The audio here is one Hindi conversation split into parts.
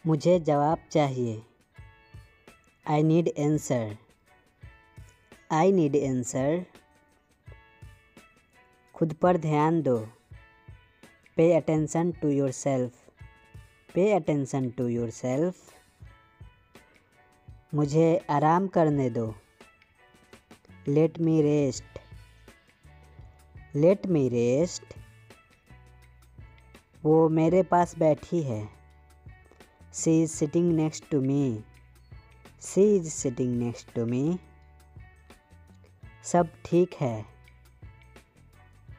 मुझे जवाब चाहिए। I need answer. I need answer. खुद पर ध्यान दो। Pay attention to yourself. Pay attention to yourself. मुझे आराम करने दो। Let me rest. Let me rest. वो मेरे पास बैठी है। She is sitting next to me. She is sitting next to me. सब ठीक है।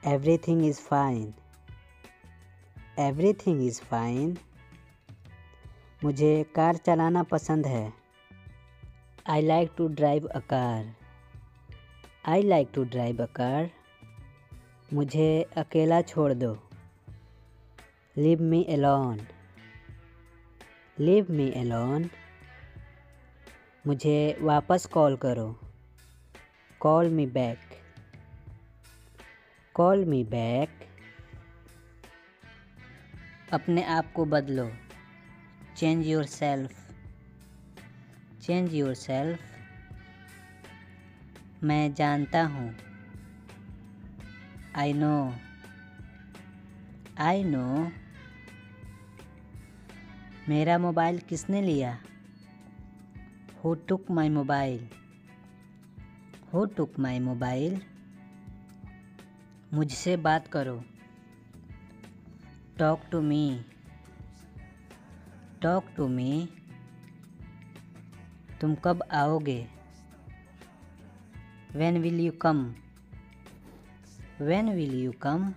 Everything is fine. Everything is fine. मुझे कार चलाना पसंद है। I like to drive a car. I like to drive a car. मुझे अकेला छोड़ दो। Leave me alone. Leave me alone. मुझे वापस कॉल करो। Call me back. Call me back. अपने आप को बदलो। Change yourself. Change yourself. मैं जानता हूँ। I know. I know. मेरा मोबाइल किसने लिया? Who took my mobile? Who took my mobile? मुझसे बात करो। Talk to me. Talk to me. तुम कब आओगे? When will you come? When will you come?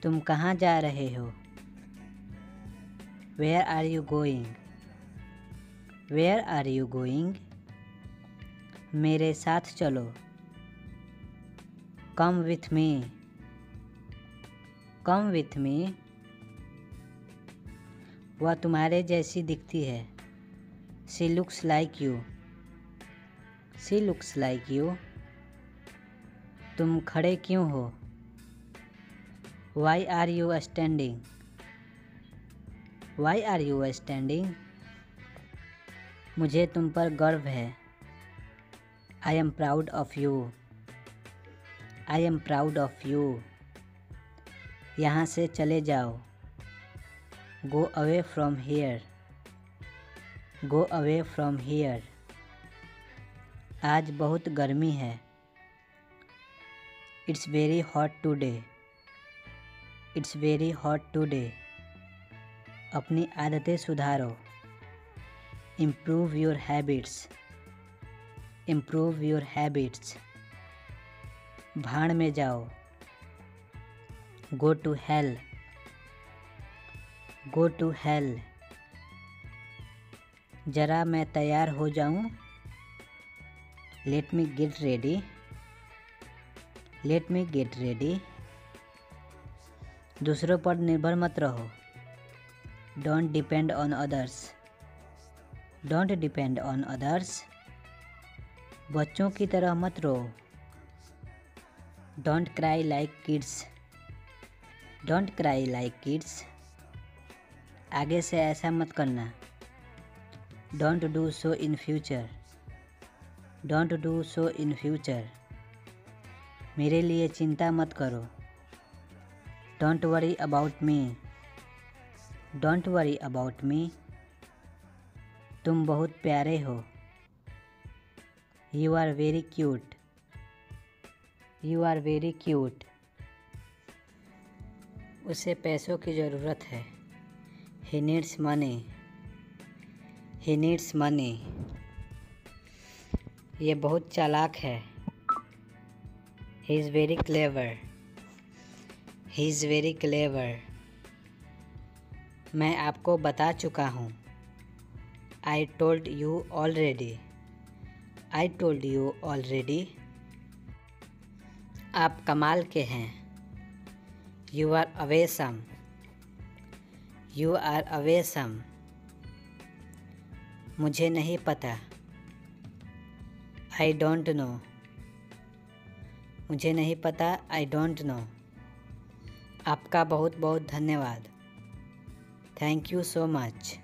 तुम कहाँ जा रहे हो? Where are you going? Where are you going? मेरे साथ चलो। Come with me. Come with me. वह तुम्हारे जैसी दिखती है। She looks like you. She looks like you. तुम खड़े क्यों हो? Why are you standing? Why are you standing? मुझे तुम पर गर्व है। I am proud of you. I am proud of you. यहाँ से चले जाओ। Go away from here. Go away from here. आज बहुत गर्मी है। It's very hot today. It's very hot today. अपनी आदतें सुधारो। Improve your habits. Improve your habits. भाड़ में जाओ। Go to hell. Go to hell. जरा मैं तैयार हो जाऊं। Let me get ready. Let me get ready. दूसरों पर निर्भर मत रहो। Don't depend on others. Don't depend on others. बच्चों की तरह मत रो। Don't cry like kids. Don't cry like kids. आगे से ऐसा मत करना। Don't do so in future. Don't do so in future. मेरे लिए चिंता मत करो। Don't worry about me. Don't worry about me. तुम बहुत प्यारे हो। You are very cute. You are very cute. उसे पैसों की ज़रूरत है। He needs money. He needs money. ये बहुत चालाक है। He is very clever. He is very clever. मैं आपको बता चुका हूँ। I told you already. I told you already. आप कमाल के हैं। You are awesome. You are awesome. मुझे नहीं पता। I don't know. मुझे नहीं पता। I don't know. आपका बहुत बहुत धन्यवाद। Thank you so much,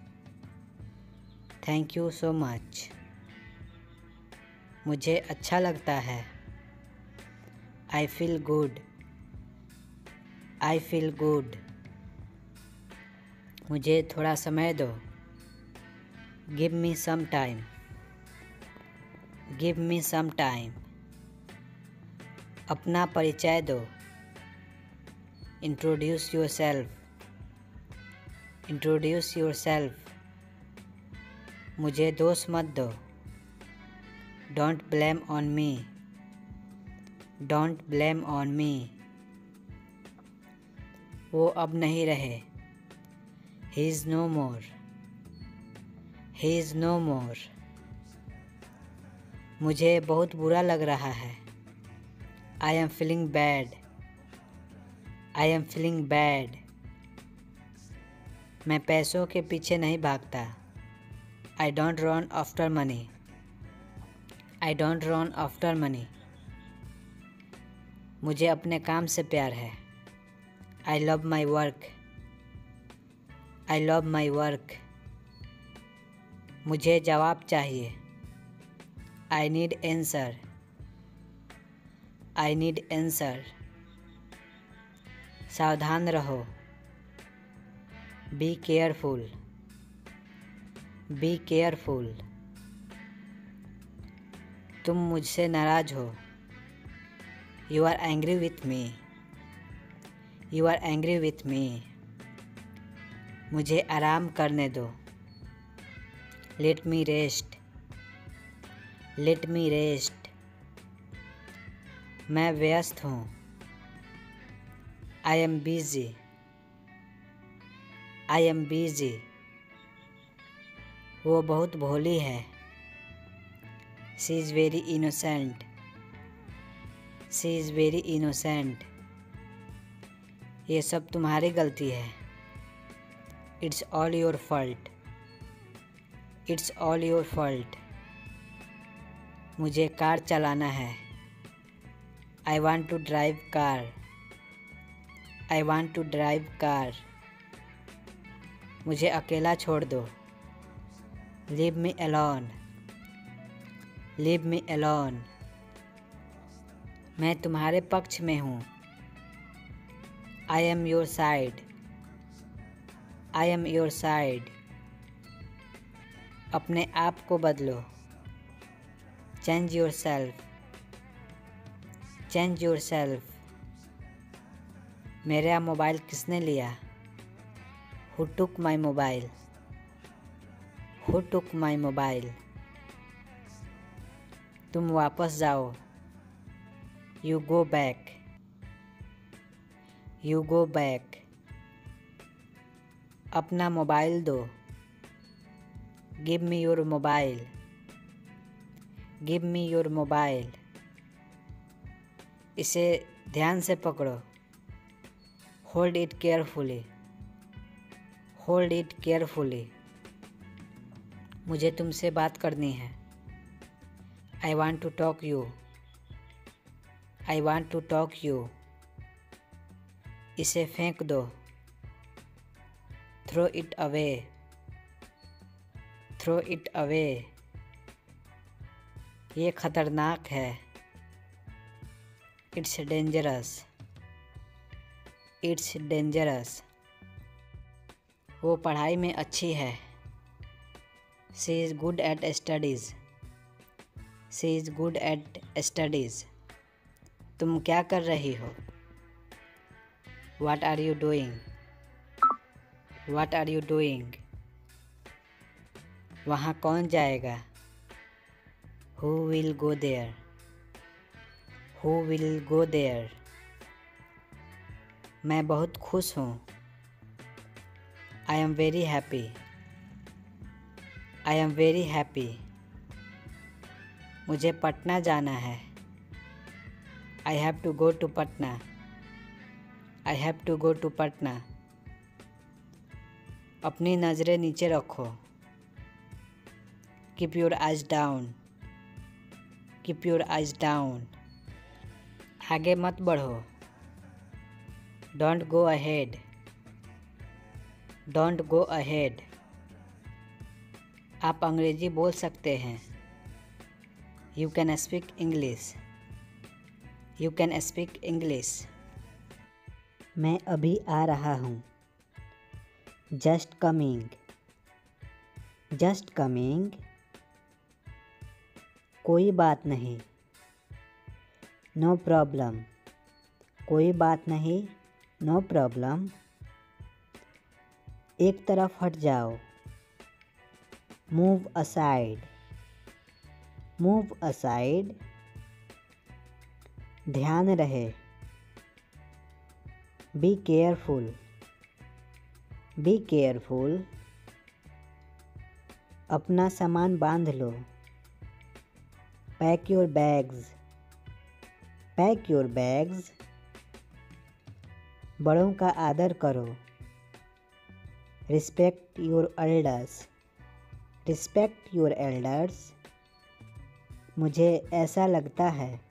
thank you so much. मुझे अच्छा लगता है, I feel good, I feel good. मुझे थोड़ा समय दो, give me some time, give me some time. अपना परिचय दो, introduce yourself, introduce yourself. मुझे दोष मत दो, don't blame on me, don't blame on me. वो अब नहीं रहे, he is no more, he is no more. मुझे बहुत बुरा लग रहा है, I am feeling bad, I am feeling bad. मैं पैसों के पीछे नहीं भागता, I don't run after money, I don't run after money. मुझे अपने काम से प्यार है, I love my work, I love my work. मुझे जवाब चाहिए, I need answer, I need answer. सावधान रहो, बी केयरफुल, बी केयरफुल। तुम मुझसे नाराज़ हो, you are angry with me, you are angry with me. मुझे आराम करने दो, let me rest, let me rest. मैं व्यस्त हूँ, I am busy, I am busy. वो बहुत भोली है, she is very innocent, she is very innocent. ये सब तुम्हारी गलती है, it's all your fault, it's all your fault. मुझे कार चलाना है, I want to drive car, I want to drive car. मुझे अकेला छोड़ दो, leave me alone, leave me alone. मैं तुम्हारे पक्ष में हूँ, I am your side, I am your side. अपने आप को बदलो, change yourself, change your self. मेरा मोबाइल किसने लिया, who took my mobile, who took my mobile. तुम वापस जाओ, you go back, you go back. अपना मोबाइल दो, give me your mobile, give me your mobile. इसे ध्यान से पकड़ो, hold it carefully, hold it carefully. मुझे तुमसे बात करनी है, I want to talk you, I want to talk you. इसे फेंक दो, throw it away, throw it away. ये खतरनाक है, इट्स डेंजरस, इट्स डेंजरस। वो पढ़ाई में अच्छी है, she is good at studies, she is good at studies. तुम क्या कर रही हो, what are you doing, what are you doing. वहाँ कौन जाएगा, who will go there, who will go there. मैं बहुत खुश हूँ, I am very happy, I am very happy. मुझे पटना जाना है, I have to go to Patna, I have to go to Patna. अपनी नज़रें नीचे रखो, keep your eyes down, keep your eyes down. आगे मत बढ़ो, don't go ahead, don't go ahead. आप अंग्रेजी बोल सकते हैं। You can speak English. You can speak English. मैं अभी आ रहा हूँ। Just coming. Just coming. कोई बात नहीं। No problem. कोई बात नहीं, नो प्रॉब्लम। एक तरफ हट जाओ। Move aside. Move aside. ध्यान रहे। Be careful. Be careful. अपना सामान बांध लो। Pack your bags. Pack your bags. बड़ों का आदर करो। Respect your elders. Respect your elders. मुझे ऐसा लगता है।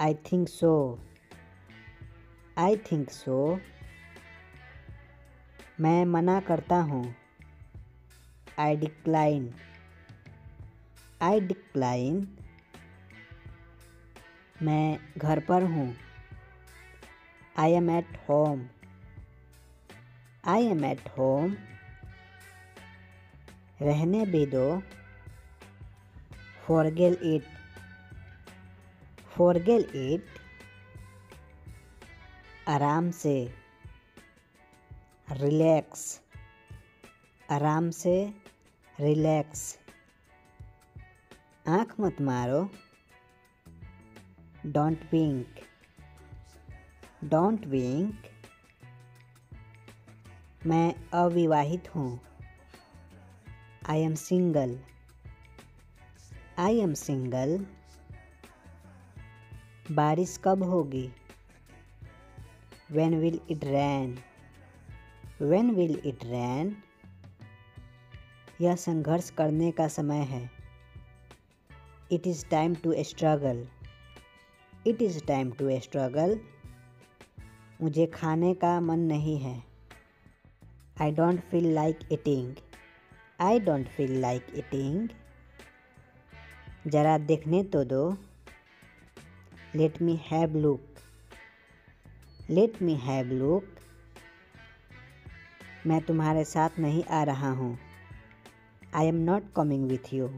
I think so. I think so. मैं मना करता हूँ। I decline. I decline. मैं घर पर हूँ। I am at home. I am at home. रहने भी दो। Forget it. Forget it. आराम से। रिलैक्स। आराम से, रिलैक्स। आँख मत मारो। Don't wink. Don't wink. मैं अविवाहित हूँ। I am single. I am single. बारिश कब होगी? When will it rain? When will it rain? यह संघर्ष करने का समय है। It is time to struggle. It is time to struggle. मुझे खाने का मन नहीं है। I don't feel like eating. I don't feel like eating. जरा देखने तो दो। Let me have look. Let me have look. मैं तुम्हारे साथ नहीं आ रहा हूँ। I am not coming with you.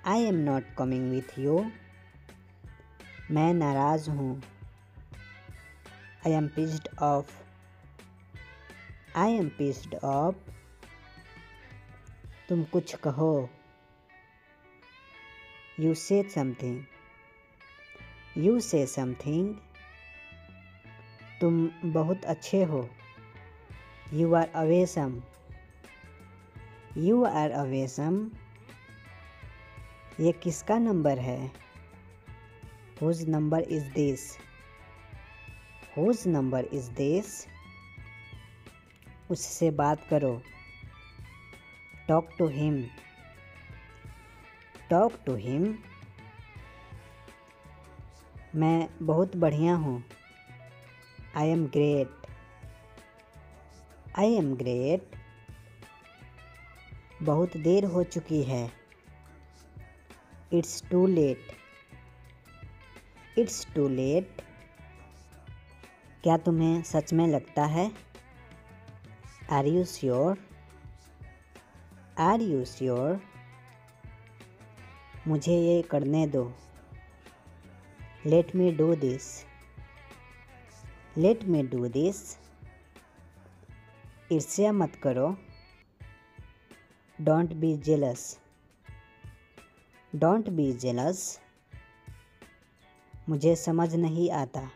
I am not coming with you. मैं नाराज़ हूँ। I am pissed off. I am pissed off. तुम कुछ कहो। You say something. You say something. तुम बहुत अच्छे हो। You are awesome. You are awesome. ये किसका नंबर है? Whose number is this? Whose number is this? उससे बात करो। Talk to him. Talk to him. मैं बहुत बढ़िया हूँ। I am great. I am great. बहुत देर हो चुकी है। It's too late. It's too late. क्या तुम्हें सच में लगता है? Are you sure? Are you sure? मुझे ये करने दो। Let me do this. Let me do this. ईर्ष्या मत करो। Don't be jealous. Don't be jealous. मुझे समझ नहीं आता।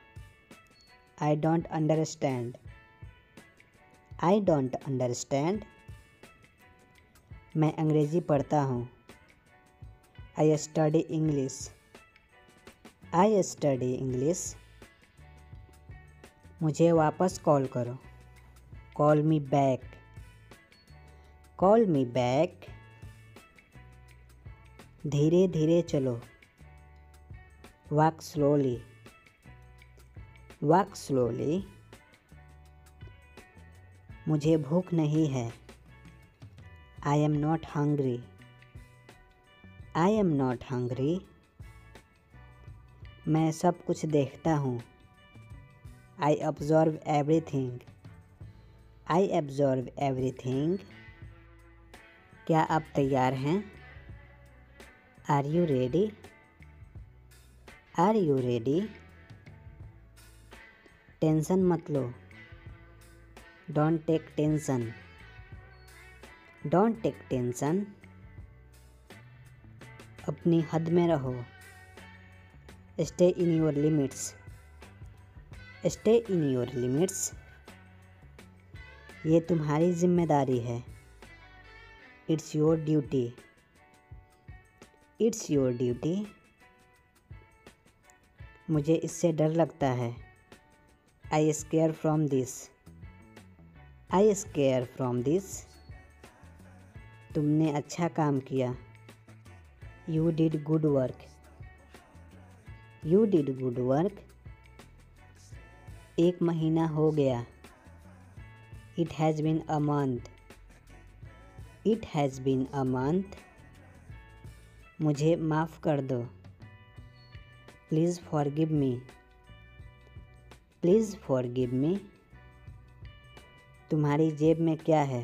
I don't understand. I don't understand. मैं अंग्रेजी पढ़ता हूँ। I study English. I study English. मुझे वापस कॉल करो। Call me back. Call me back. धीरे धीरे चलो। Walk slowly. Walk slowly. मुझे भूख नहीं है। I am not hungry. I am not hungry. मैं सब कुछ देखता हूँ। I observe everything. I observe everything. क्या आप तैयार हैं? Are you ready? Are you ready? Tension मत लो। Don't take tension. Don't take tension. अपनी हद में रहो। Stay in your limits. Stay in your limits. ये तुम्हारी जिम्मेदारी है। It's your duty. It's your duty. मुझे इससे डर लगता है। I scare from this. I scare from this. तुमने अच्छा काम किया। You did good work. You did good work. एक महीना हो गया। It has been a month. It has been a month. मुझे माफ़ कर दो। Please forgive me. Please forgive me. तुम्हारी जेब में क्या है?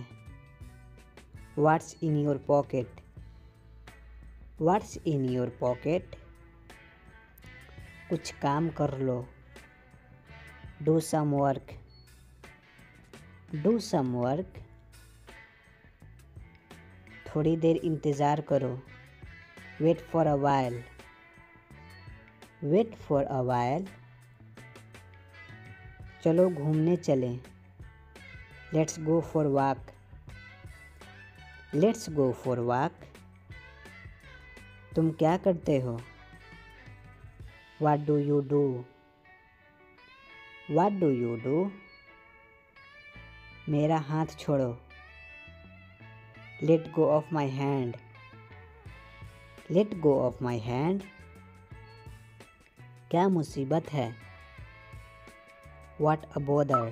What's in your pocket? What's in your pocket? कुछ काम कर लो। Do some work. Do some work. थोड़ी देर इंतज़ार करो। Wait for a while. Wait for a while. चलो घूमने चलें। Let's go for walk. Let's go for walk. तुम क्या करते हो? What do you do? What do you do? मेरा हाथ छोड़ो। Let go of my hand. Let go of my hand. क्या मुसीबत है? What a bother.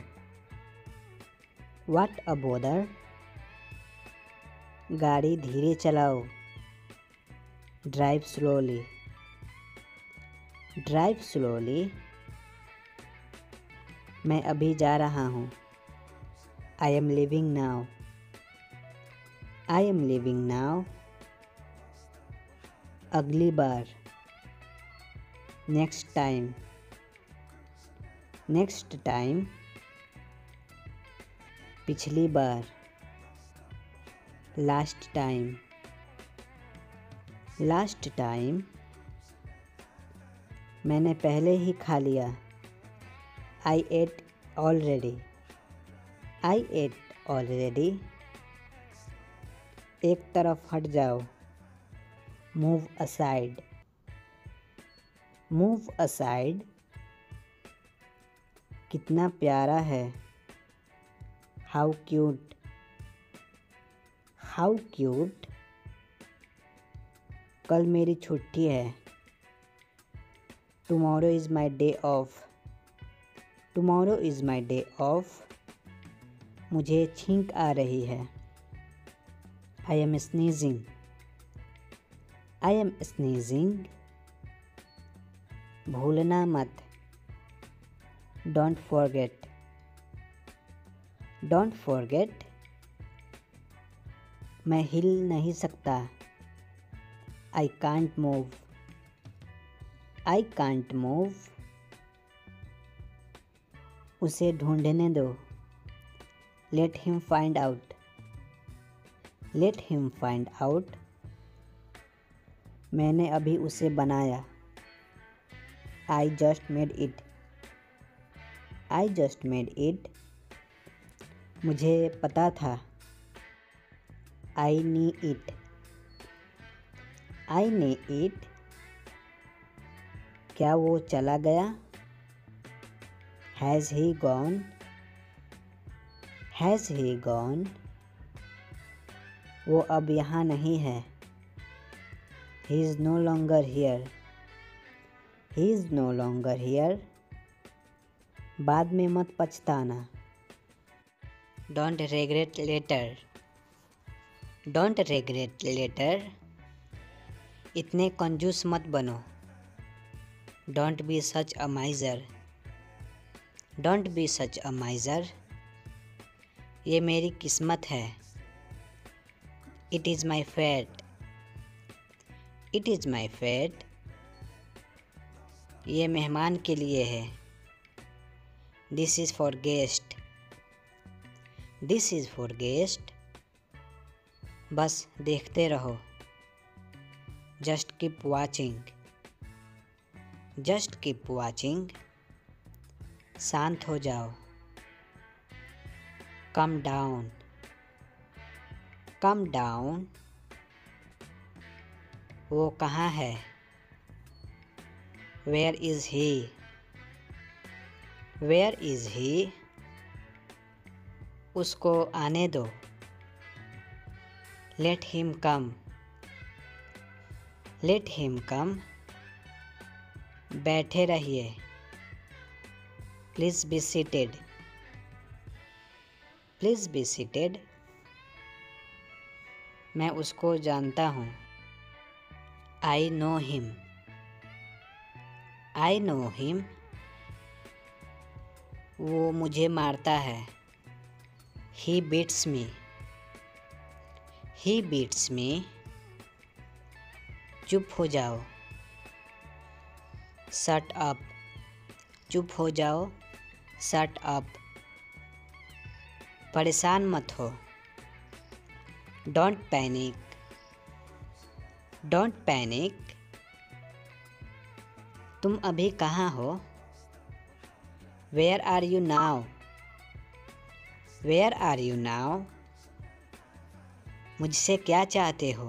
What a bother. गाड़ी धीरे चलाओ। Drive slowly. Drive slowly. मैं अभी जा रहा हूँ। I am leaving now. I am leaving now. अगली बार। Next time. Next time. पिछली बार। Last time. Last time. मैंने पहले ही खा लिया। I ate already. I ate already. एक तरफ हट जाओ। Move aside. Move aside. कितना प्यारा है। How cute. How cute. कल मेरी छुट्टी है। Tomorrow is my day off. Tomorrow is my day off. मुझे छींक आ रही है। I am sneezing. I am sneezing. भूलना मत। Don't forget. Don't forget. मैं हिल नहीं सकता। I can't move. I can't move. उसे ढूंढने दो। Let him find out. Let him find out. मैंने अभी उसे बनाया। I just made it. I just made it. मुझे पता था। I knew it. I knew it. क्या वो चला गया? Has he gone? Has he gone? वो अब यहाँ नहीं है। He is no longer here. He is no longer here. बाद में मत पछताना। Don't regret later. Don't regret later. इतने कंजूस मत बनो. Don't be such a miser. Don't be such a miser. ये मेरी किस्मत है. It is my fate. It is my fate. ये मेहमान के लिए है. This is for guest. This is for guest. बस देखते रहो. Just keep watching. Just keep watching. शांत हो जाओ. Calm down. Calm down. वो कहाँ है? Where is he? Where is he? उसको आने दो. Let him come. Let him come. बैठे रहिए. Please be seated. Please be seated. मैं उसको जानता हूँ. I know him. I know him. वो मुझे मारता है. He beats me. He beats me. चुप हो जाओ. Shut up. चुप हो जाओ. Shut up. परेशान मत हो. Don't panic. Don't panic. तुम अभी कहाँ हो? Where are you now? Where are you now? मुझसे क्या चाहते हो?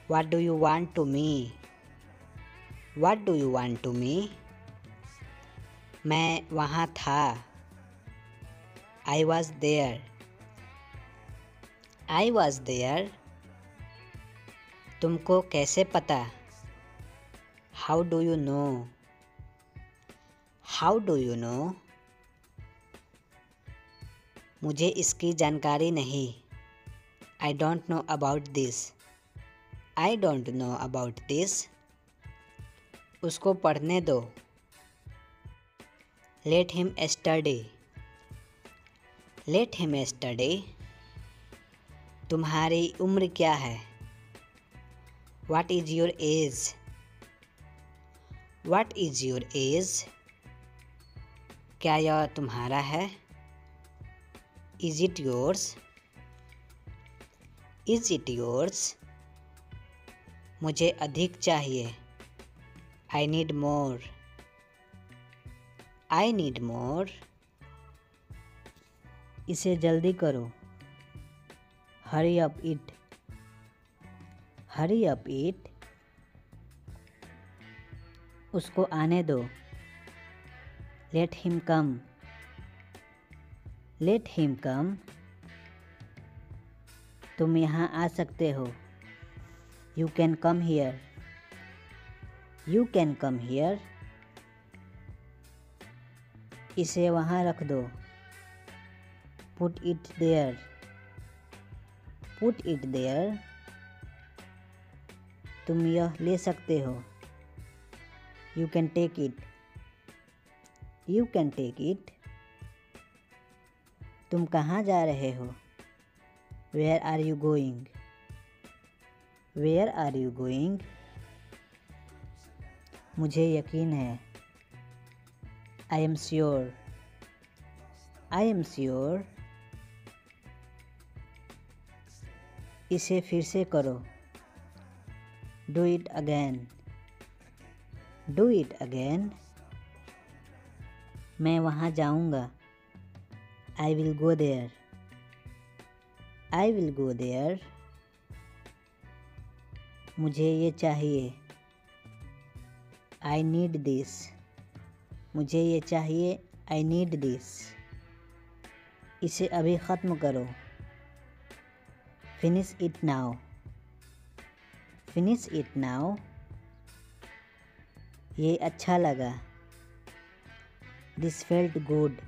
What do you want to me? What do you want to me? मैं वहाँ था. I was there. I was there. तुमको कैसे पता? How do you know? How do you know? मुझे इसकी जानकारी नहीं. I don't know about this. I don't know about this. उसको पढ़ने दो. Let him study. Let him study. तुम्हारी उम्र क्या है? What is your age? What is your as? क्या यह तुम्हारा है? Is it yours? Is it yours? मुझे अधिक चाहिए. I need more. I need more. इसे जल्दी करो. Hurry up it. Hurry up it. उसको आने दो. Let him come. Let him come. तुम यहाँ आ सकते हो. You can come here. You can come here. इसे वहाँ रख दो. Put it there. Put it there. तुम यह ले सकते हो. You can take it. You can take it. तुम कहाँ जा रहे हो? Where are you going? Where are you going? मुझे यकीन है. I am sure. I am sure. इसे फिर से करो. Do it again. Do it again. मैं वहाँ जाऊँगा. I will go there. I will go there. मुझे ये चाहिए. I need this. मुझे ये चाहिए. I need this. इसे अभी ख़त्म करो. Finish it now. Finish it now. ये अच्छा लगा. This felt good.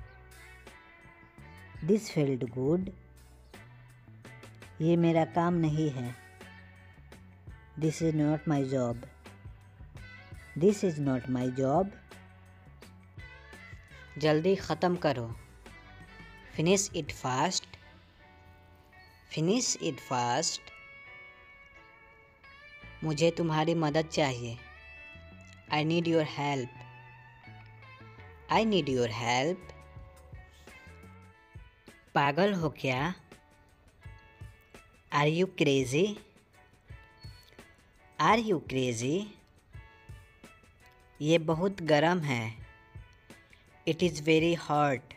This felt good. ये मेरा काम नहीं है। This is not my job. This is not my job. जल्दी ख़त्म करो। Finish it fast. Finish it fast. मुझे तुम्हारी मदद चाहिए। I need your help. I need your help. पागल हो क्या? Are you crazy? Are you crazy? ये बहुत गर्म है। It is very hot.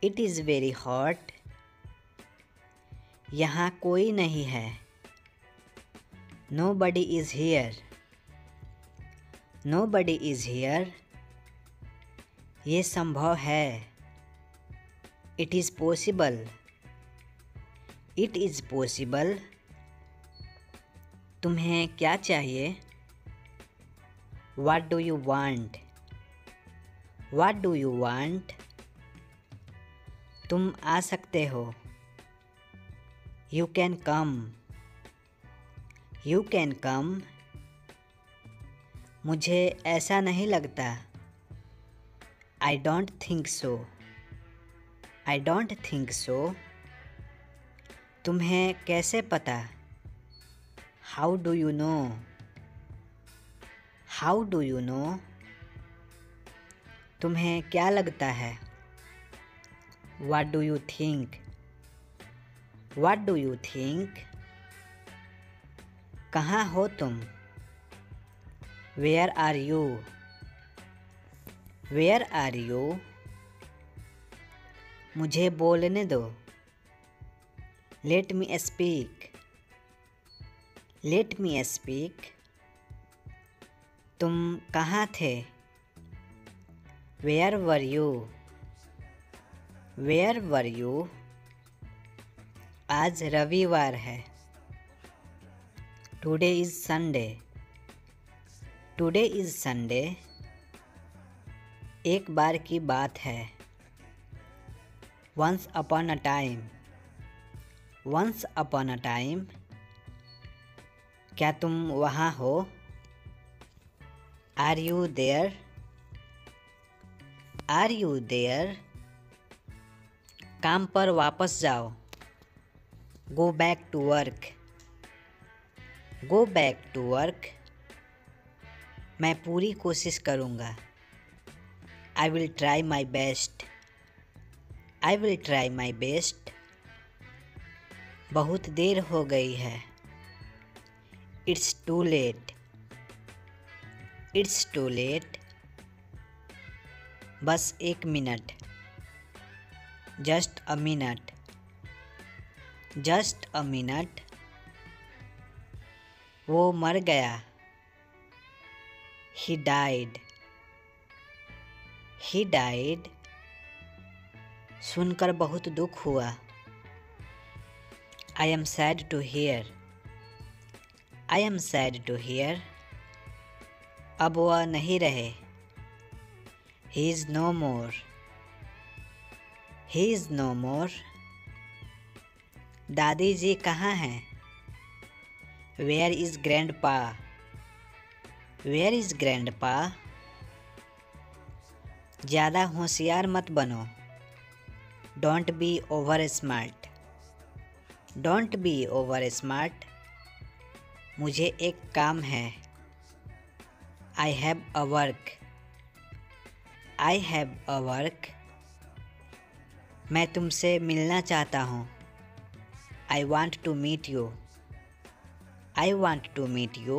It is very hot. यहाँ कोई नहीं है। Nobody is here. Nobody is here. ये संभव है। It is possible. It is possible. तुम्हें क्या चाहिए? What do you want? What do you want? तुम आ सकते हो। You can come. You can come. मुझे ऐसा नहीं लगता। I don't think so. I don't think so. तुम्हें कैसे पता? How do you know? How do you know? तुम्हें क्या लगता है? What do you think? What do you think? कहाँ हो तुम? Where are you? Where are you? मुझे बोलने दो। Let me speak. Let me speak. तुम कहाँ थे? Where were you? Where were you? आज रविवार है। Today is Sunday. Today is Sunday. एक बार की बात है। Once upon a time. Once upon a time. क्या तुम वहाँ हो? Are you there? Are you there? काम पर वापस जाओ। Go back to work. Go back to work. मैं पूरी कोशिश करूँगा। I will try my best. I will try my best. बहुत देर हो गई है। It's too late. It's too late. बस एक minute. Just a minute. Just a minute. वो मर गया। He died. He died. सुनकर बहुत दुख हुआ। I am sad to hear. I am sad to hear. अब वह नहीं रहे। He is no more. He is no more. दादी जी कहाँ हैं? Where is grandpa? Where is grandpa? ज़्यादा होशियार मत बनो। Don't be over smart. Don't be over smart. मुझे एक काम है। I have a work. I have a work. मैं तुमसे मिलना चाहता हूँ। I want to meet you. I want to meet you.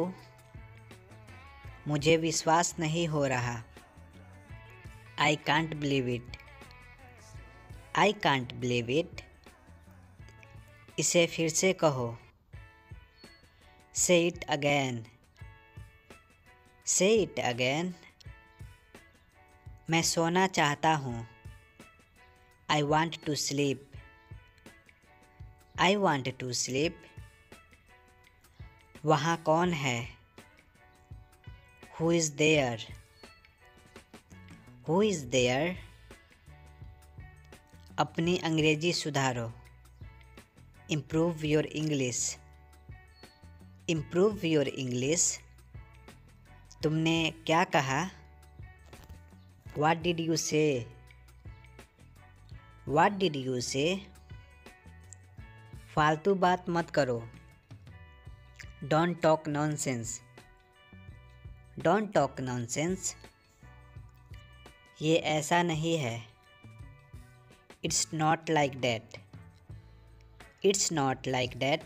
मुझे विश्वास नहीं हो रहा। I can't believe it. I can't believe it. इसे फिर से कहो। Say it again. Say it again. मैं सोना चाहता हूँ। I want to sleep. I want to sleep. वहाँ कौन है? Who is there? Who is there? अपनी अंग्रेजी सुधारो। Improve your English. Improve your English. तुमने क्या कहा? What did you say? What did you say? फालतू बात मत करो। Don't talk nonsense. Don't talk nonsense. ये ऐसा नहीं है। It's not like that. It's not like that.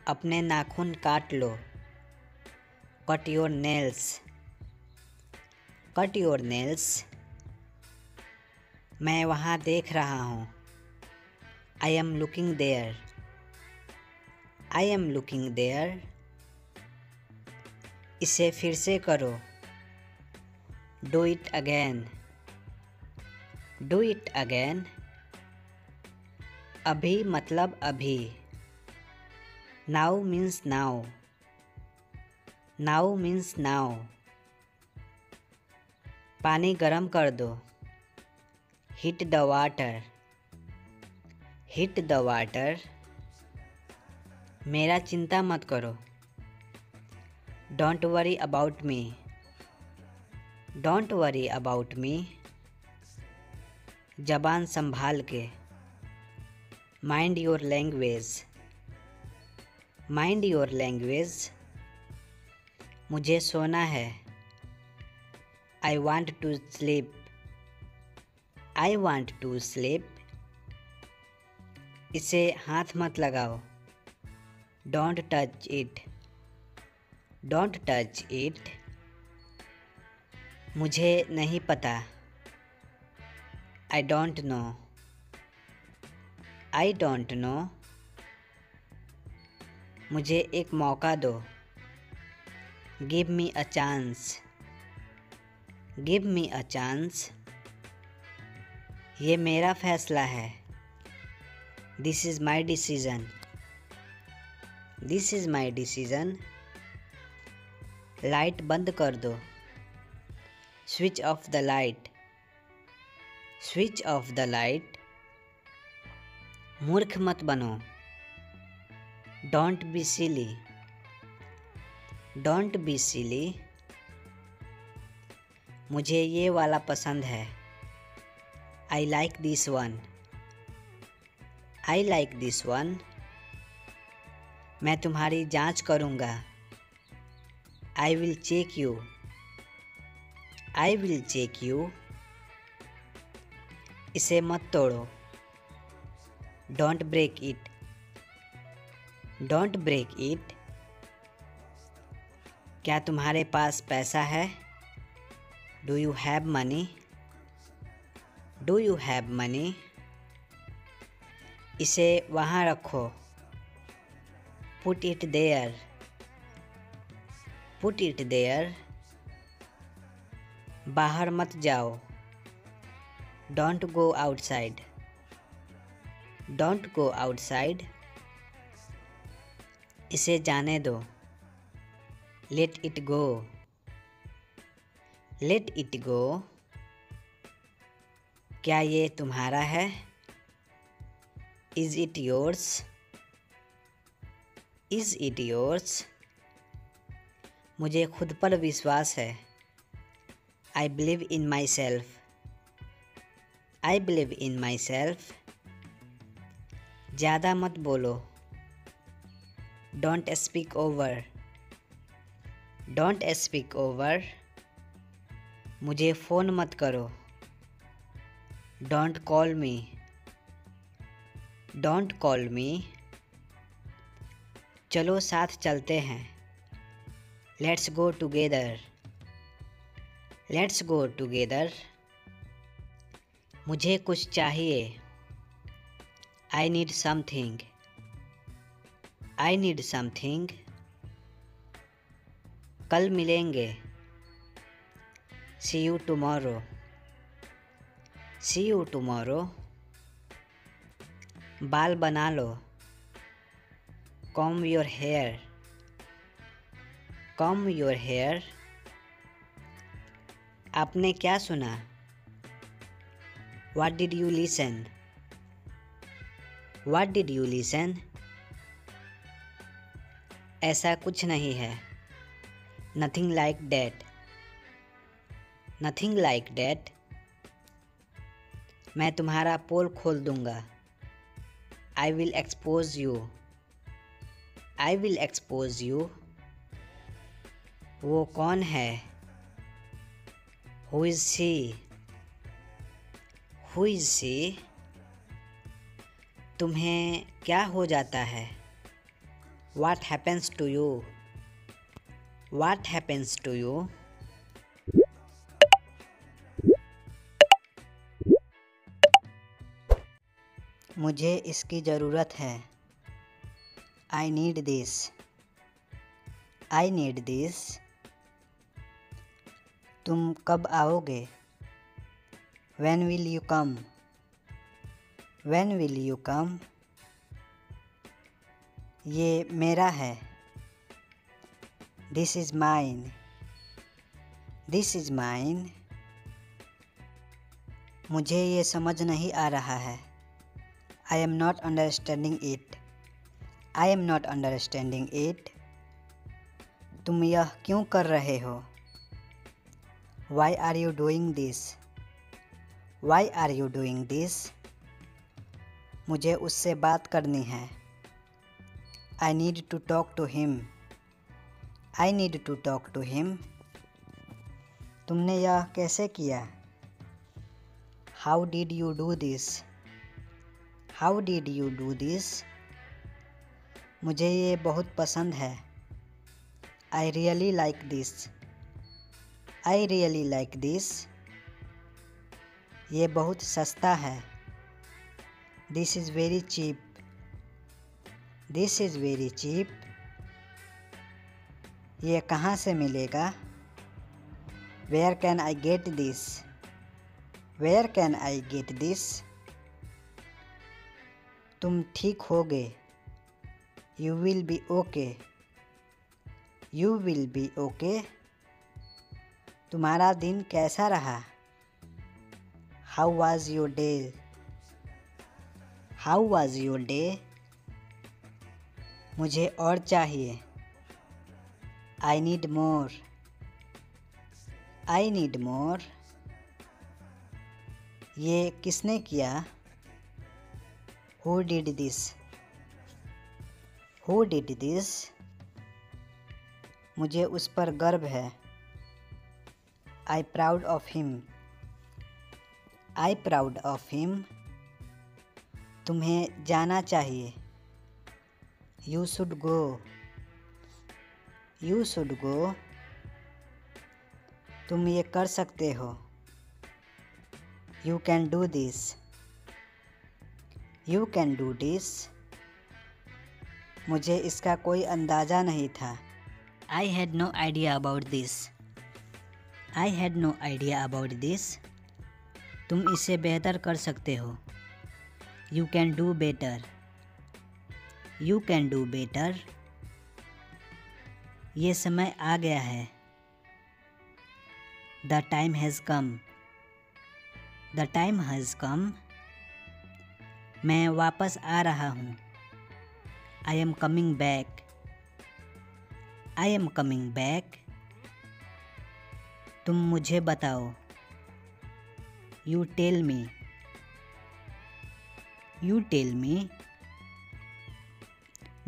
अपने नाखून काट लो। Cut your nails. Cut your nails. मैं वहाँ देख रहा हूँ। I am looking there. I am looking there. इसे फिर से करो। Do it again. Do it again. अभी मतलब अभी। Now means now. Now means now. पानी गरम कर दो। Heat the water. Heat the water. मेरा चिंता मत करो। Don't worry about me. Don't worry about me. जबान संभाल के। Mind your language. Mind your language. मुझे सोना है। I want to sleep. I want to sleep. इसे हाथ मत लगाओ। Don't touch it. Don't touch it. मुझे नहीं पता। आई don't no. I don't no. मुझे एक मौका दो। Give me a chance. Give me a chance. ये मेरा फैसला है। This is my decision. This is my decision. Light बंद कर दो। Switch off the light. Switch off the light. मूर्ख मत बनो। Don't be silly. Don't be silly. मुझे ये वाला पसंद है। I like this one. I like this one. मैं तुम्हारी जांच करूँगा। आई will check you. I will check you. इसे मत तोड़ो। Don't break it. Don't break it. क्या तुम्हारे पास पैसा है? Do you have money? Do you have money? इसे वहाँ रखो। Put it there. Put it there. बाहर मत जाओ। Don't go outside. Don't go outside. इसे जाने दो। Let it go. Let it go. क्या ये तुम्हारा है? Is it yours? Is it yours? मुझे खुद पर विश्वास है। आई believe in myself. I believe in myself. ज़्यादा मत बोलो। Don't speak over. Don't speak over. मुझे फ़ोन मत करो। Don't call me. Don't call me. चलो साथ चलते हैं। Let's go together. Let's go together. मुझे कुछ चाहिए। I need something. I need something. कल मिलेंगे। See you tomorrow. See you tomorrow. बाल बना लो। Comb your hair. Comb your hair. आपने क्या सुना? What did you listen? What did you listen? ऐसा कुछ नहीं है. Nothing like that. Nothing like that. मैं तुम्हारा पोल खोल दूंगा. I will expose you. I will expose you. वो कौन है? Who is she? Who is she? तुम्हें क्या हो जाता है? What happens to you? What happens to you? मुझे इसकी ज़रूरत है. I need this. I need this. तुम कब आओगे? When will you come? When will you come? ये मेरा है. This is mine. This is mine. मुझे ये समझ नहीं आ रहा है. I am not understanding it. I am not understanding it. तुम यह क्यों कर रहे हो? Why are you doing this? Why are you doing this? मुझे उससे बात करनी है. I need to talk to him. I need to talk to him. तुमने यह कैसे किया? How did you do this? How did you do this? मुझे ये बहुत पसंद है. I really like this. I really like this. ये बहुत सस्ता है. This is very cheap. This is very cheap. ये कहाँ से मिलेगा? Where can I get this? Where can I get this? तुम ठीक होगे. You will be okay. You will be okay. तुम्हारा दिन कैसा रहा? How was your day? How was your day? मुझे और चाहिए. I need more. I need more. ये किसने किया? Who did this? Who did this? मुझे उस पर गर्व है. I proud of him. I proud of him. तुम्हें जाना चाहिए. You should go. You should go. तुम ये कर सकते हो. You can do this. You can do this. मुझे इसका कोई अंदाज़ा नहीं था. I had no idea about this. I had no idea about this. तुम इसे बेहतर कर सकते हो. You can do better. You can do better. ये समय आ गया है. The time has come. The time has come. मैं वापस आ रहा हूँ. I am coming back. I am coming back. तुम मुझे बताओ. You tell me. You tell me.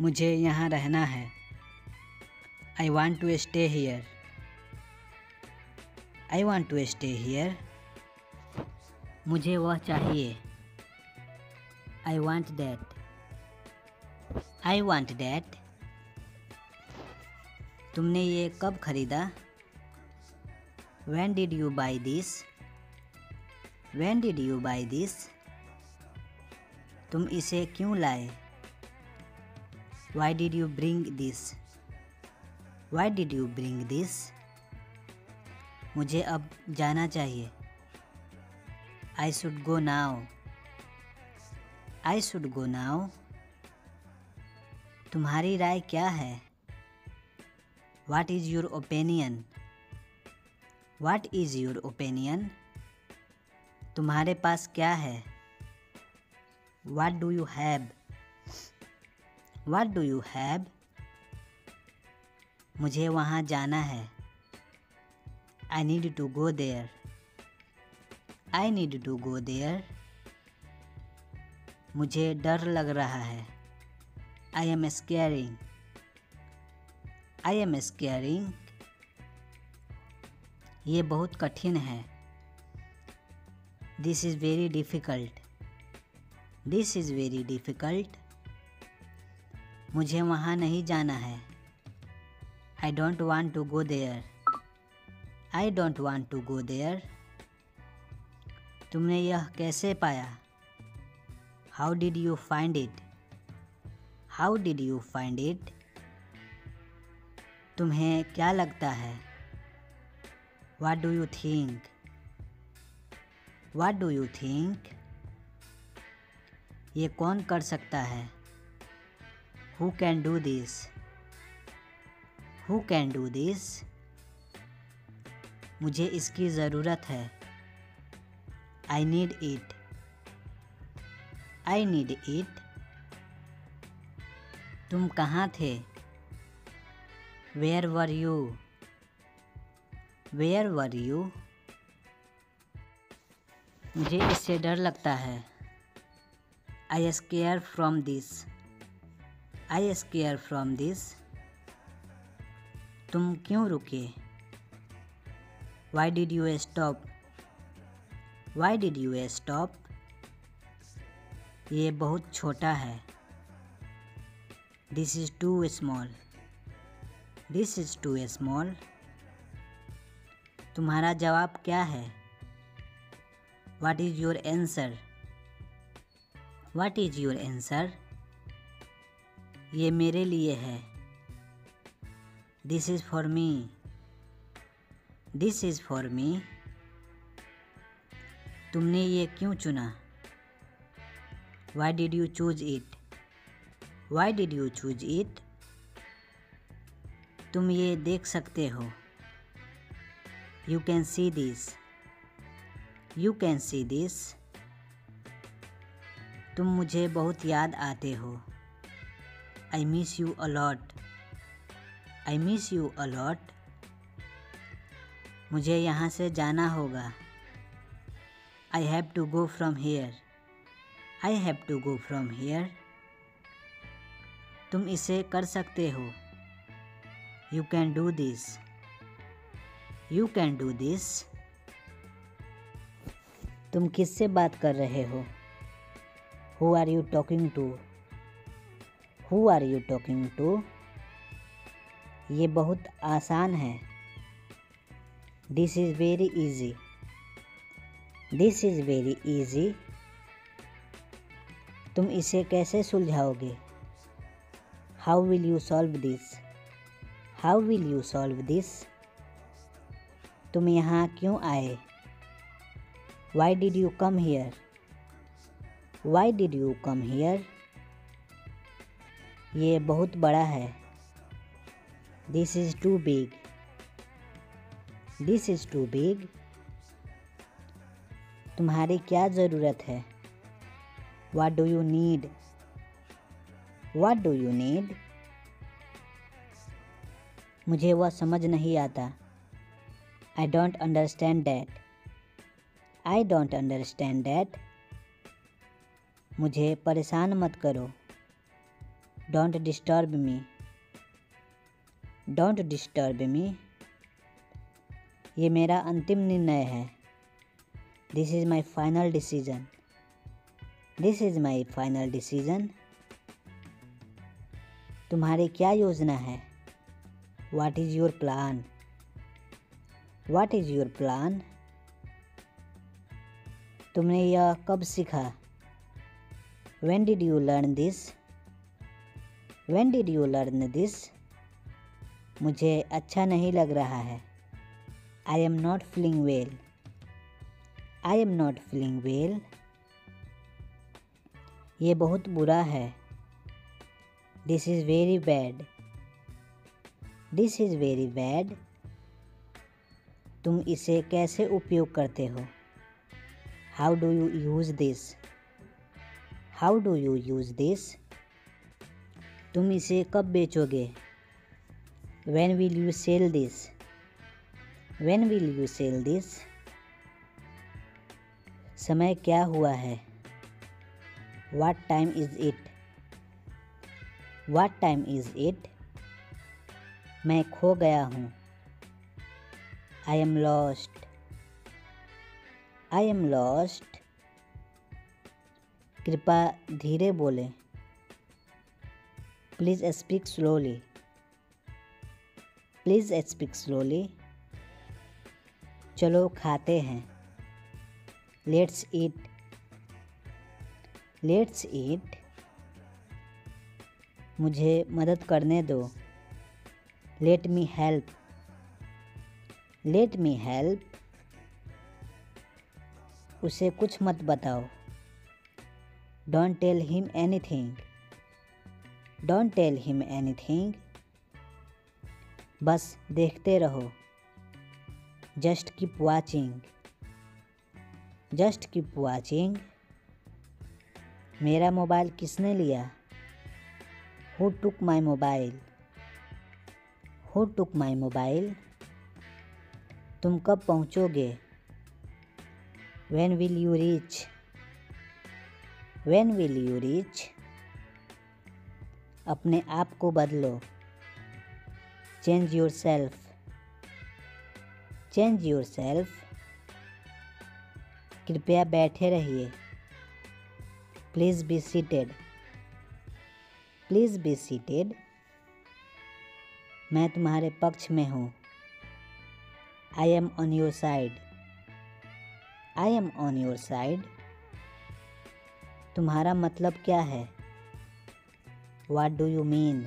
मुझे यहाँ रहना है. I want to stay here. I want to stay here. मुझे वह चाहिए. I want that. I want that. तुमने ये कब खरीदा? When did you buy this? When did you buy this? तुम इसे क्यों लाए? Why did you bring this? Why did you bring this? मुझे अब जाना चाहिए. I should go now. I should go now. तुम्हारी राय क्या है? What is your opinion? What is your opinion? तुम्हारे पास क्या है? What do you have? What do you have? मुझे वहाँ जाना है। I need to go there. I need to go there. मुझे डर लग रहा है। I am scaring. I am scaring. ये बहुत कठिन है। This is very difficult. This is very difficult. मुझे वहाँ नहीं जाना है। I don't want to go there. I don't want to go there. तुमने यह कैसे पाया? How did you find it? How did you find it? तुम्हें क्या लगता है? What do you think? What do you think? ये कौन कर सकता है? Who can do this? Who can do this? मुझे इसकी ज़रूरत है। I need it. I need it. तुम कहाँ थे? Where were you? Where were you? मुझे इससे डर लगता है। I scare from this. I scare from this. तुम क्यों रुके? Why did you stop? Why did you stop? ये बहुत छोटा है। This is too small. This is too small. तुम्हारा जवाब क्या है? What is your answer? What is your answer? ये मेरे लिए है। This is for me. This is for me. तुमने ये क्यों चुना? Why did you choose it? Why did you choose it? तुम ये देख सकते हो। You can see this. You can see this. तुम मुझे बहुत याद आते हो। I miss you a lot. I miss you a lot. मुझे यहाँ से जाना होगा। I have to go from here. I have to go from here. तुम इसे कर सकते हो। You can do this. You can do this. तुम किससे बात कर रहे हो? Who are you talking to? Who are you talking to? ये बहुत आसान है। This is very easy. This is very easy. तुम इसे कैसे सुलझाओगे? How will you solve this? How will you solve this? तुम यहाँ क्यों आए? Why did you come here? Why did you come here? ये बहुत बड़ा है। This is too big. This is too big. तुम्हारी क्या ज़रूरत है? What do you need? What do you need? मुझे वह समझ नहीं आता। I don't understand that. I don't understand that. मुझे परेशान मत करो। Don't disturb me. Don't disturb me. ये मेरा अंतिम निर्णय है। This is my final decision. This is my final decision. तुम्हारी क्या योजना है? What is your plan? What is your plan? तुमने यह कब सीखा? When did you learn this? When did you learn this? मुझे अच्छा नहीं लग रहा है। I am not feeling well. I am not feeling well. ये बहुत बुरा है। This is very bad. This is very bad. तुम इसे कैसे उपयोग करते हो? How do you use this? How do you use this? तुम इसे कब बेचोगे? When will you sell this? When will you sell this? समय क्या हुआ है? What time is it? What time is it? मैं खो गया हूँ. I am lost. I am lost. कृपया धीरे बोलें. Please speak slowly. Please speak slowly. चलो खाते हैं. Let's eat. Let's eat. मुझे मदद करने दो. Let me help. Let me help. उसे कुछ मत बताओ. Don't tell him anything. Don't tell him anything. बस देखते रहो. Just keep watching. Just keep watching. मेरा मोबाइल किसने लिया? Who took my mobile? Who took my mobile? तुम कब पहुँचोगे? When will you reach? When will you reach? अपने आप को बदलो. Change yourself. Change yourself. कृपया बैठे रहिए. Please be seated. Please be seated. मैं तुम्हारे पक्ष में हूँ. I am on your side. I am on your side. तुम्हारा मतलब क्या है? What do you mean?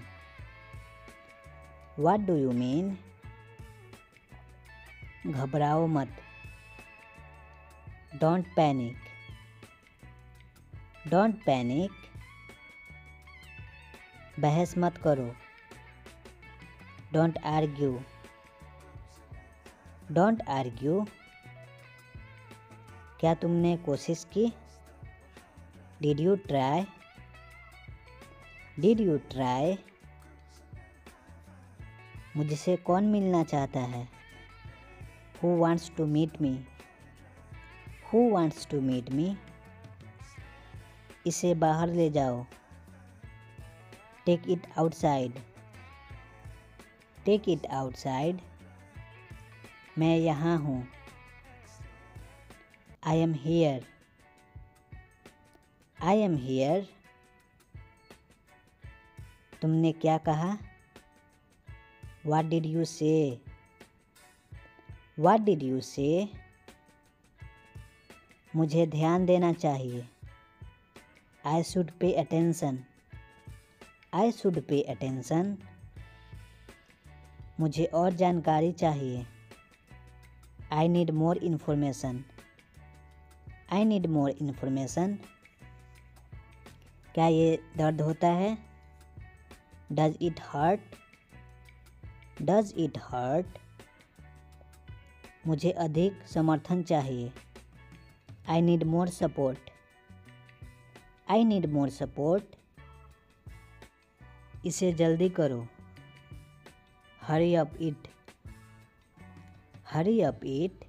What do you mean? घबराओ मत. Don't panic. Don't panic. बहस मत करो. Don't argue. Don't argue. क्या तुमने कोशिश की? Did you try? Did you try? मुझसे कौन मिलना चाहता है? Who wants to meet me? Who wants to meet me? इसे बाहर ले जाओ. Take it outside. Take it outside. मैं यहाँ हूँ. I am here. I am here. तुमने क्या कहा? What did you say? What did you say? मुझे ध्यान देना चाहिए. I should pay attention. I should pay attention. मुझे और जानकारी चाहिए. I need more information. I need more information. क्या ये दर्द होता है? Does it hurt? Does it hurt? मुझे अधिक समर्थन चाहिए. I need more support. I need more support. इसे जल्दी करो. Hurry up it. Hurry up it.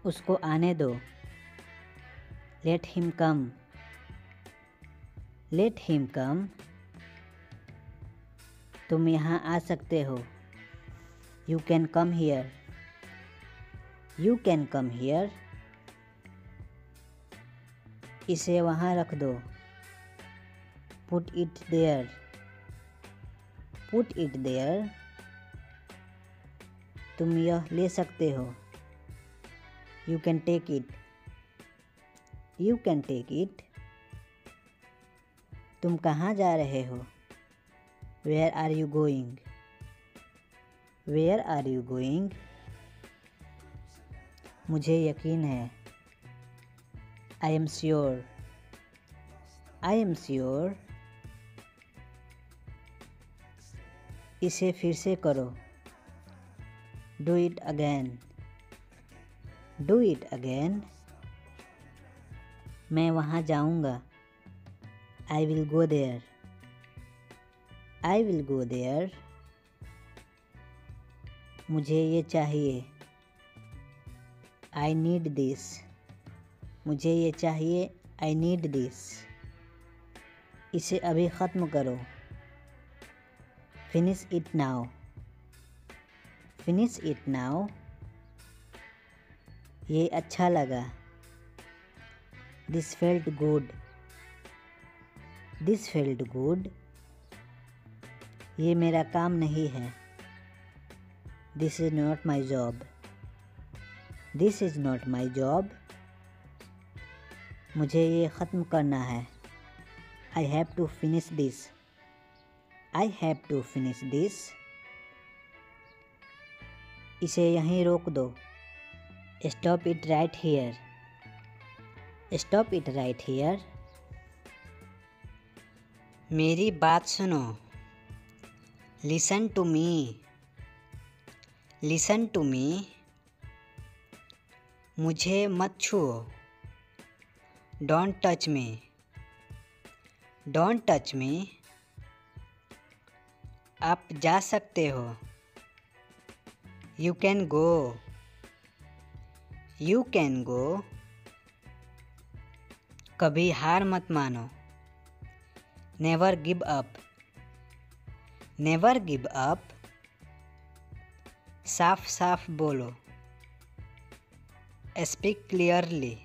उसको आने दो. Let him come. Let him come. तुम यहाँ आ सकते हो. You can come here. You can come here. इसे वहाँ रख दो. Put it there. Put it there. तुम यह ले सकते हो. You can take it. You can take it. तुम कहाँ जा रहे हो? Where are you going? Where are you going? मुझे यकीन है. I am sure. I am sure. इसे फिर से करो. Do it again. Do it again. मैं वहाँ जाऊँगा। I will go there. I will go there. मुझे ये चाहिए। I need this. मुझे ये चाहिए। I need this. इसे अभी ख़त्म करो। Finish it now. Finish it now. ये अच्छा लगा। This felt good. This felt good. ये मेरा काम नहीं है। This is not my job. This is not my job. मुझे ये ख़त्म करना है। I have to finish this. I have to finish this. इसे यहीं रोक दो। Stop it right here. Stop it right here. मेरी बात सुनो। Listen to me. Listen to me. मुझे मत छुओ। Don't touch me. Don't touch me. आप जा सकते हो। You can go. You can go. कभी हार मत मानो। Never give up. Never give up. साफ साफ बोलो। Speak clearly.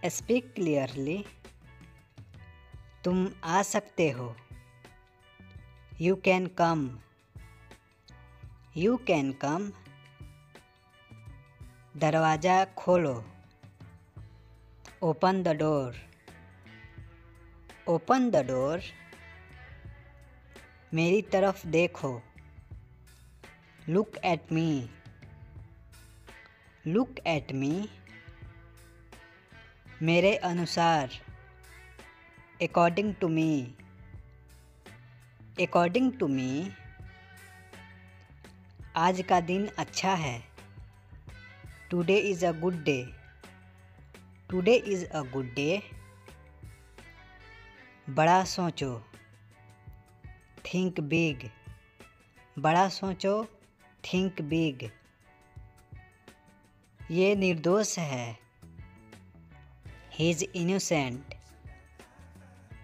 Speak clearly. तुम आ सकते हो। You can come. You can come. दरवाज़ा खोलो। Open the door. Open the door. मेरी तरफ देखो। Look at me. Look at me. मेरे अनुसार। According to me. According to me. आज का दिन अच्छा है। Today is a good day. Today is a good day. बड़ा सोचो। Think big. बड़ा सोचो। Think big. ये निर्दोष है। He is innocent.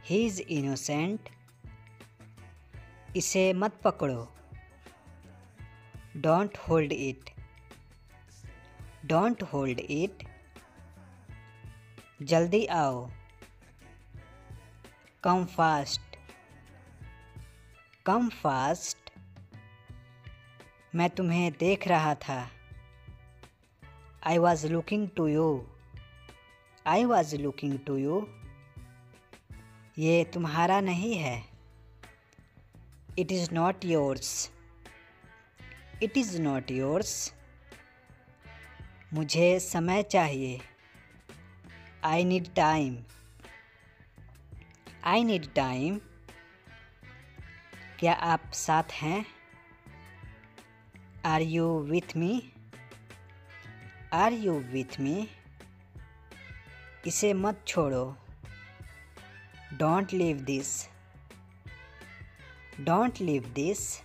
He is innocent. इसे मत पकड़ो। Don't hold it. Don't hold it. जल्दी आओ। Come fast. Come fast. मैं तुम्हें देख रहा था। I was looking to you. I was looking to you. ये तुम्हारा नहीं है। It is not yours. It is not yours. मुझे समय चाहिए। I need time. I need time. क्या आप साथ हैं? Are you with me? Are you with me? इसे मत छोड़ो। Don't leave this. Don't leave this.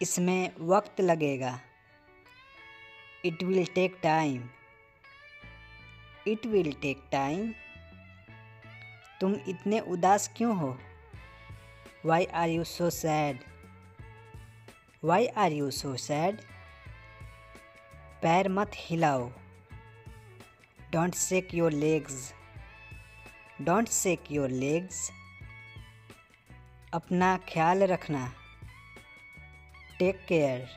इसमें वक्त लगेगा। It will take time. It will take time. तुम इतने उदास क्यों हो? Why are you so sad? Why are you so sad? पैर मत हिलाओ। Don't shake your legs. Don't shake your legs. अपना ख्याल रखना। Take care.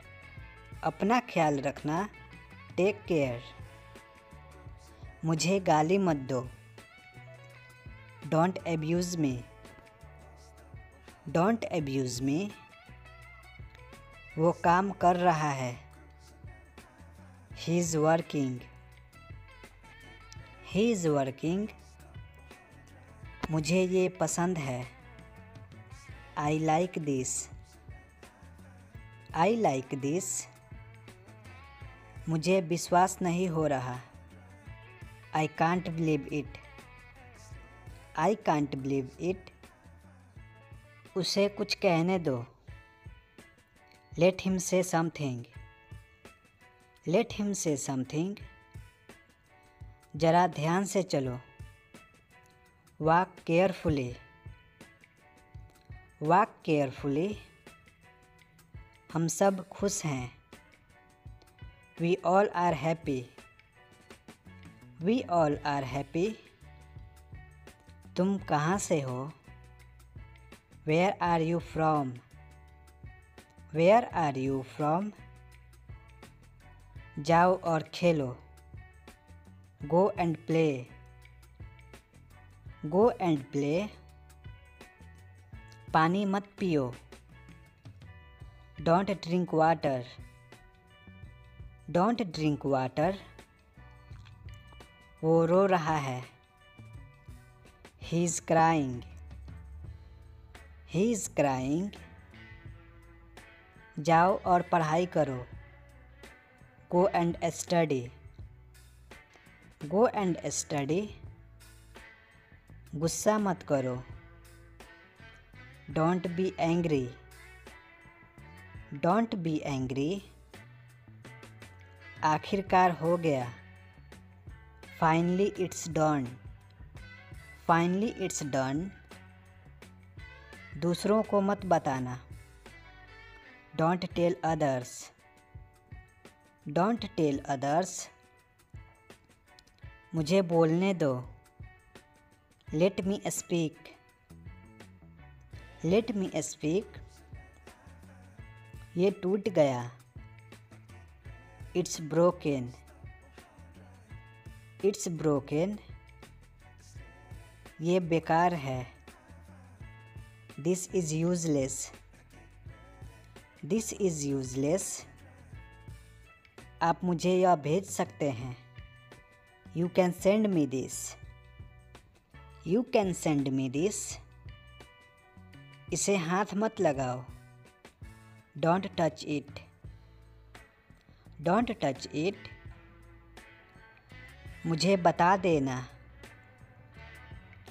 अपना ख्याल रखना। Take care. मुझे गाली मत दो। Don't abuse me. Don't abuse me. वो काम कर रहा है। He is working. He is working. मुझे ये पसंद है। I like this. I like this. मुझे विश्वास नहीं हो रहा। I can't believe it. I can't believe it. उसे कुछ कहने दो। Let him say something. Let him say something. जरा ध्यान से चलो। Walk carefully. Walk carefully. हम सब खुश हैं। We all are happy. We all are happy. तुम कहाँ से हो? Where are you from? Where are you from? जाओ और खेलो। Go and play. Go and play. पानी मत पियो। Don't drink water. Don't drink water. वो रो रहा है। He is crying. He is crying. जाओ और पढ़ाई करो। Go and study. Go and study. गुस्सा मत करो। Don't be angry. Don't be angry. आखिरकार हो गया। Finally it's done. Finally it's done. दूसरों को मत बताना। Don't tell others. Don't tell others. मुझे बोलने दो। Let me speak. Let me speak. ये टूट गया। It's broken. It's broken. ये बेकार है। This is useless. This is useless. आप मुझे यह भेज सकते हैं। You can send me this. You can send me this. इसे हाथ मत लगाओ। Don't touch it. Don't touch it. मुझे बता देना।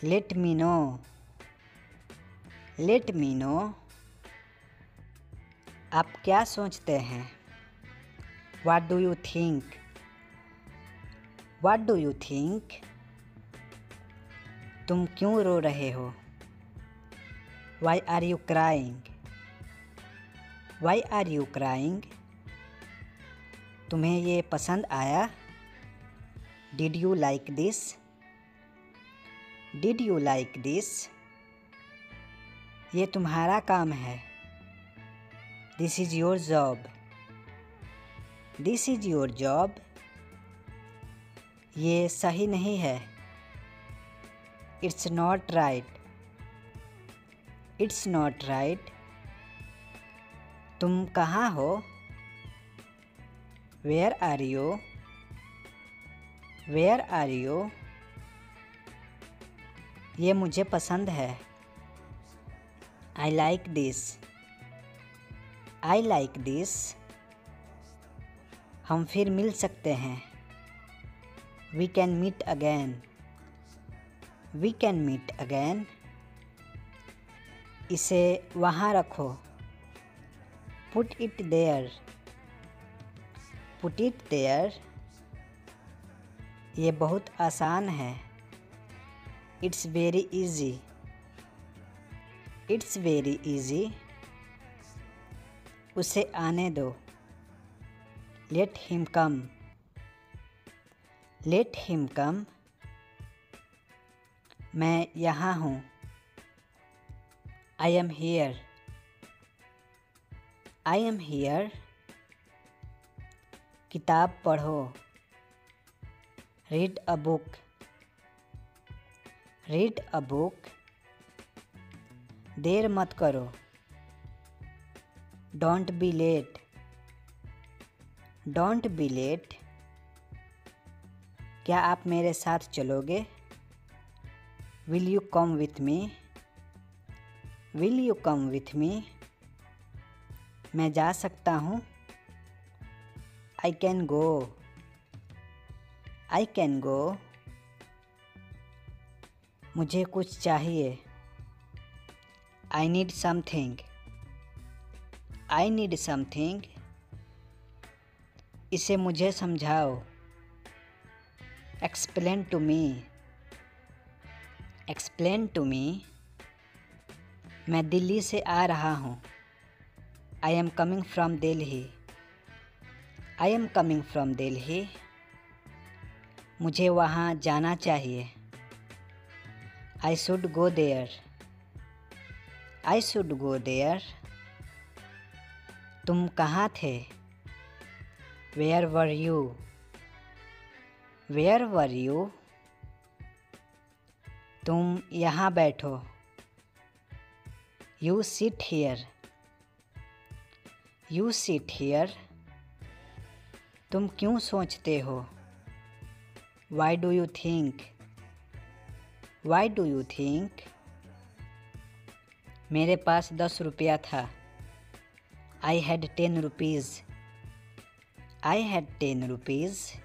Let me know. Let me know. आप क्या सोचते हैं? What do you think? What do you think? तुम क्यों रो रहे हो? Why are you crying? Why are you crying? तुम्हें ये पसंद आया? Did you like this? Did you like this? ये तुम्हारा काम है। This is your job. This is your job. ये सही नहीं है। It's not right. It's not right. तुम कहाँ हो? Where are you? Where are you? ये मुझे पसंद है। I like this. I like this. हम फिर मिल सकते हैं। We can meet again. We can meet again. इसे वहाँ रखो। Put it there. Put it there. ये बहुत आसान है। It's very easy. It's very easy. उसे आने दो। Let him come. Let him come. मैं यहाँ हूँ। I am here. I am here. किताब पढ़ो। Read a book. Read a book. देर मत करो। Don't be late. Don't be late. क्या आप मेरे साथ चलोगे? Will you come with me? Will you come with me? मैं जा सकता हूँ? I can go. I can go. मुझे कुछ चाहिए. I need something. I need something. इसे मुझे समझाओ. Explain to me. Explain to me. मैं दिल्ली से आ रहा हूँ. I am coming from Delhi. I am coming from Delhi. मुझे वहाँ जाना चाहिए. I should go there. I should go there. तुम कहाँ थे? Where were you? Where were you? तुम यहाँ बैठो. You sit here. You sit here. तुम क्यों सोचते हो? Why do you think? Why do you think? मेरे पास 10 रुपया था. I had 10 rupees. I had 10 rupees.